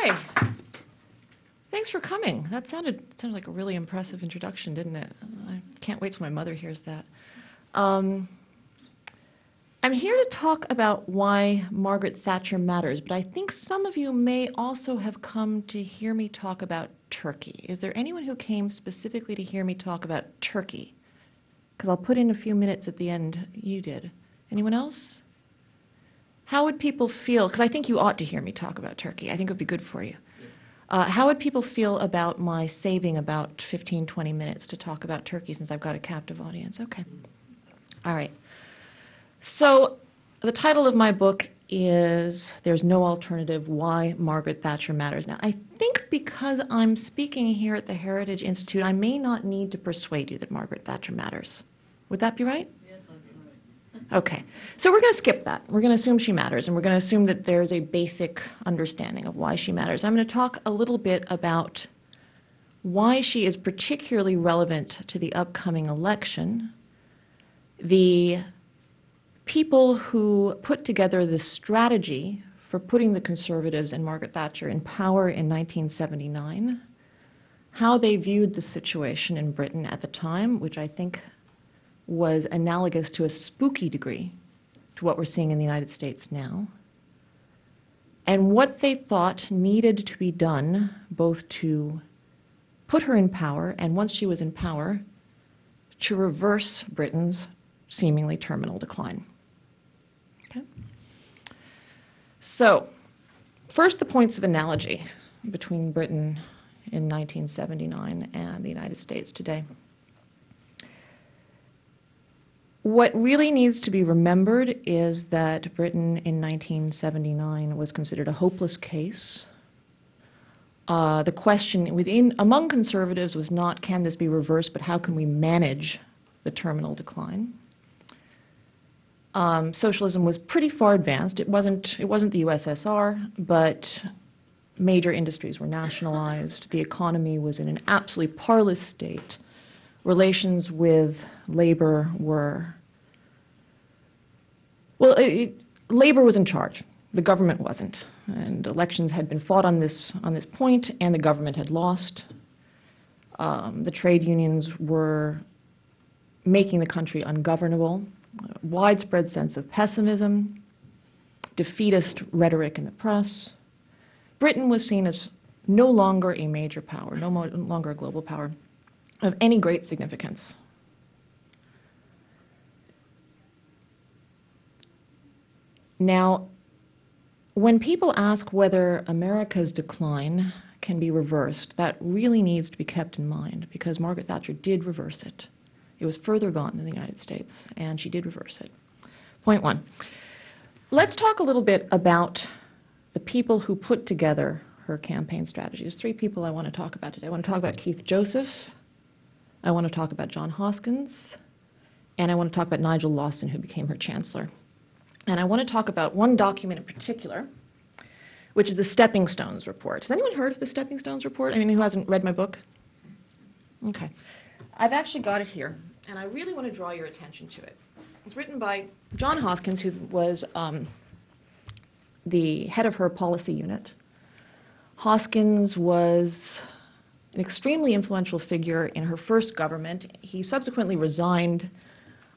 Okay. Thanks for coming. That sounded like a really impressive introduction, didn't it? I can't wait till my mother hears that. I'm here to talk about why Margaret Thatcher matters, but I think some of you may also have come to hear me talk about Turkey. Is there anyone who came specifically to hear me talk about Turkey? Because I'll put in a few minutes at the end. You did. Anyone else? How would people feel? Because I think you ought to hear me talk about Turkey. I think it would be good for you. How would people feel about my saving about 15, 20 minutes to talk about Turkey since I've got a captive audience? Okay. All right. So the title of my book is There's No Alternative, Why Margaret Thatcher Matters. Now, I think because I'm speaking here at the Heritage Institute, I may not need to persuade you that Margaret Thatcher matters. Would that be right? Yes, that'd be right. Okay. So we're going to skip that. We're going to assume she matters, and we're going to assume that there's a basic understanding of why she matters. I'm going to talk a little bit about why she is particularly relevant to the upcoming election, the people who put together the strategy for putting the Conservatives and Margaret Thatcher in power in 1979, how they viewed the situation in Britain at the time, which I think was analogous to a spooky degree to what we're seeing in the United States now, and what they thought needed to be done both to put her in power and, once she was in power, to reverse Britain's seemingly terminal decline. Okay? So, first, the points of analogy between Britain in 1979 and the United States today. What really needs to be remembered is that Britain in 1979 was considered a hopeless case. The question among conservatives was not, can this be reversed, but how can we manage the terminal decline? Socialism was pretty far advanced. It wasn't the USSR, but major industries were nationalized. The economy was in an absolutely parlous state. Relations with labor were, labor was in charge. The government wasn't. And elections had been fought on this point, and the government had lost. The trade unions were making the country ungovernable. Widespread sense of pessimism, defeatist rhetoric in the press. Britain was seen as no longer a major power, no longer a global power of any great significance. Now, when people ask whether America's decline can be reversed, that really needs to be kept in mind, because Margaret Thatcher did reverse it. It was further gone than the United States, and she did reverse it. Point one. Let's talk a little bit about the people who put together her campaign strategy. There's three people I want to talk about today. I want to talk about Keith Joseph, I want to talk about John Hoskins, and I want to talk about Nigel Lawson, who became her chancellor. And I want to talk about one document in particular, which is the Stepping Stones report. Has anyone heard of the Stepping Stones report? I mean, who hasn't read my book? Okay. I've actually got it here, and I really want to draw your attention to it. It's written by John Hoskins, who was the head of her policy unit. Hoskins was an extremely influential figure in her first government. He subsequently resigned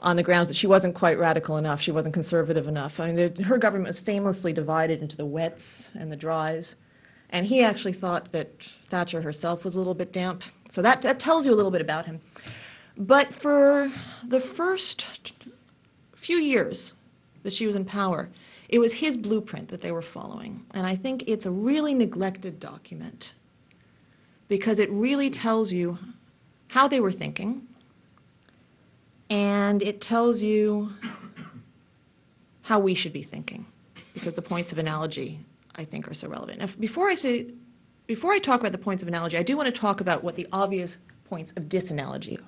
on the grounds that she wasn't quite radical enough, she wasn't conservative enough. I mean, her government was famously divided into the wets and the dries, and he actually thought that Thatcher herself was a little bit damp. So that tells you a little bit about him. But for the first few years that she was in power, it was his blueprint that they were following. And I think it's a really neglected document because it really tells you how they were thinking, and it tells you how we should be thinking, because the points of analogy, I think, are so relevant. Now, before I talk about the points of analogy, I do want to talk about what the obvious points of disanalogy are.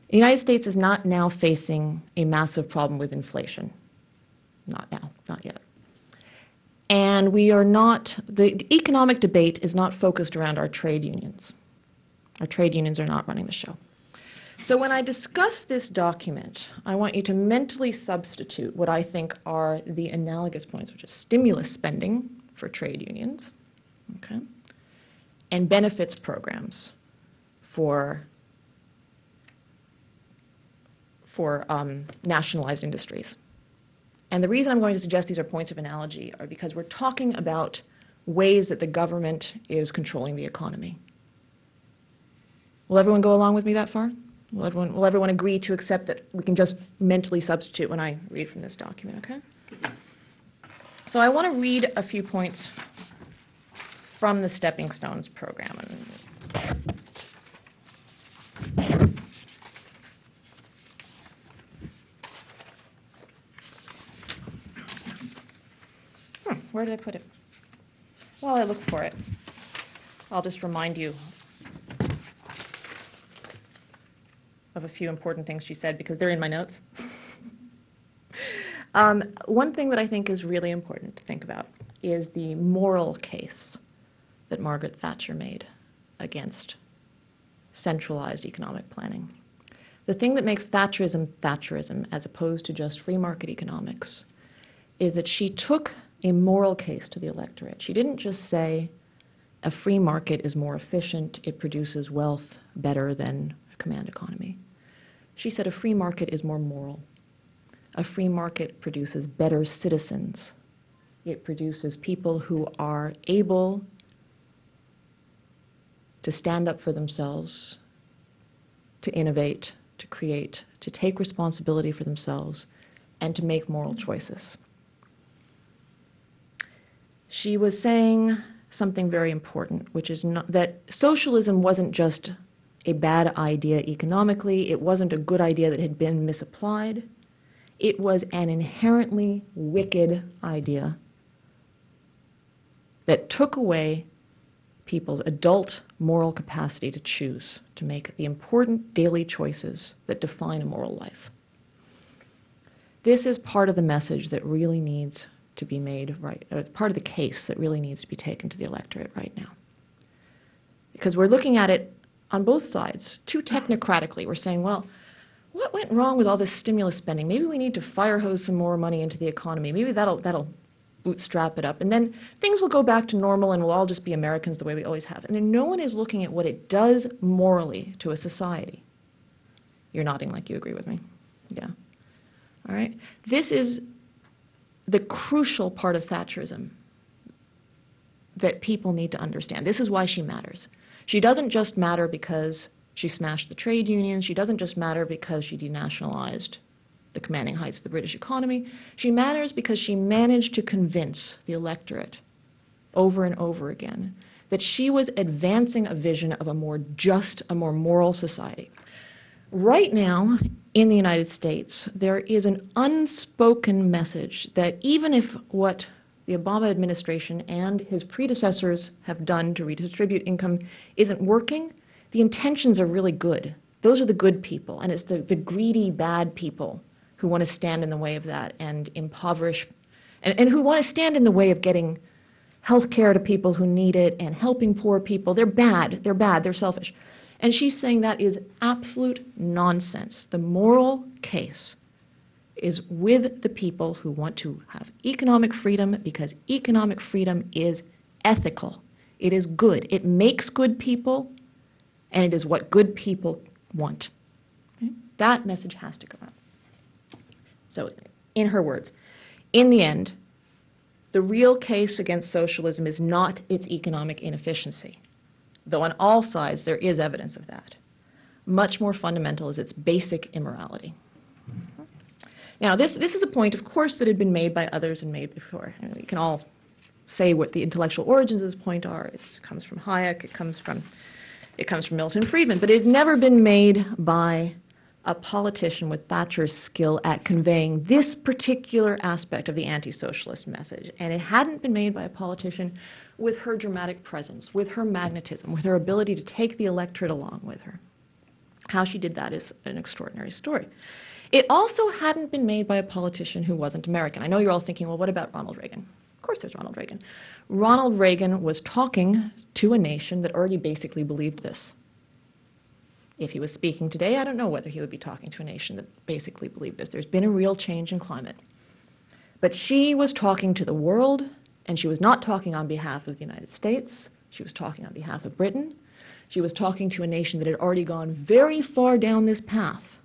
The United States is not now facing a massive problem with inflation. Not now, not yet. And the economic debate is not focused around our trade unions. Our trade unions are not running the show. So when I discuss this document, I want you to mentally substitute what I think are the analogous points, which is stimulus spending for trade unions, okay, and benefits programs for nationalized industries. And the reason I'm going to suggest these are points of analogy are because we're talking about ways that the government is controlling the economy. Will everyone go along with me that far? Will everyone agree to accept that we can just mentally substitute when I read from this document, okay? So I want to read a few points from the Stepping Stones program. Where did I put it? While I look for it, I'll just remind you of a few important things she said because they're in my notes. One thing that I think is really important to think about is the moral case that Margaret Thatcher made against centralized economic planning. The thing that makes Thatcherism Thatcherism, as opposed to just free market economics, is that she took a moral case to the electorate. She didn't just say a free market is more efficient, it produces wealth better than a command economy. She said a free market is more moral. A free market produces better citizens. It produces people who are able to stand up for themselves, to innovate, to create, to take responsibility for themselves, and to make moral choices. She was saying something very important, which is that socialism wasn't just a bad idea economically. It wasn't a good idea that had been misapplied. It was an inherently wicked idea that took away people's adult moral capacity to choose, to make the important daily choices that define a moral life. This is part of the message that really needs to be made right, or part of the case that really needs to be taken to the electorate right now. Because we're looking at it on both sides, too technocratically. We're saying, well, what went wrong with all this stimulus spending? Maybe we need to fire hose some more money into the economy. Maybe that'll bootstrap it up. And then things will go back to normal and we'll all just be Americans the way we always have. And then no one is looking at what it does morally to a society. You're nodding like you agree with me. Yeah. All right. This is the crucial part of Thatcherism that people need to understand. This is why she matters. She doesn't just matter because she smashed the trade unions. She doesn't just matter because she denationalized the commanding heights of the British economy. She matters because she managed to convince the electorate over and over again that she was advancing a vision of a more just, a more moral society. Right now, in the United States, there is an unspoken message that even if what the Obama administration and his predecessors have done to redistribute income isn't working, the intentions are really good. Those are the good people, and it's the greedy, bad people who want to stand in the way of that and impoverish, and who want to stand in the way of getting health care to people who need it and helping poor people. They're bad, they're selfish. And she's saying that is absolute nonsense. The moral case is with the people who want to have economic freedom because economic freedom is ethical. It is good. It makes good people, and it is what good people want. Okay? That message has to go out. So, in her words, in the end, the real case against socialism is not its economic inefficiency, though on all sides there is evidence of that. Much more fundamental is its basic immorality. Now, this is a point, of course, that had been made by others and made before. We can all say what the intellectual origins of this point are. It comes from Hayek, it comes from Milton Friedman, but it had never been made by a politician with Thatcher's skill at conveying this particular aspect of the anti-socialist message. And it hadn't been made by a politician with her dramatic presence, with her magnetism, with her ability to take the electorate along with her. How she did that is an extraordinary story. It also hadn't been made by a politician who wasn't American. I know you're all thinking, well, what about Ronald Reagan? Of course there's Ronald Reagan. Ronald Reagan was talking to a nation that already basically believed this. If he was speaking today, I don't know whether he would be talking to a nation that basically believed this. There's been a real change in climate. But she was talking to the world And she was not talking on behalf of the United States. She was talking on behalf of Britain. She was talking to a nation that had already gone very far down this path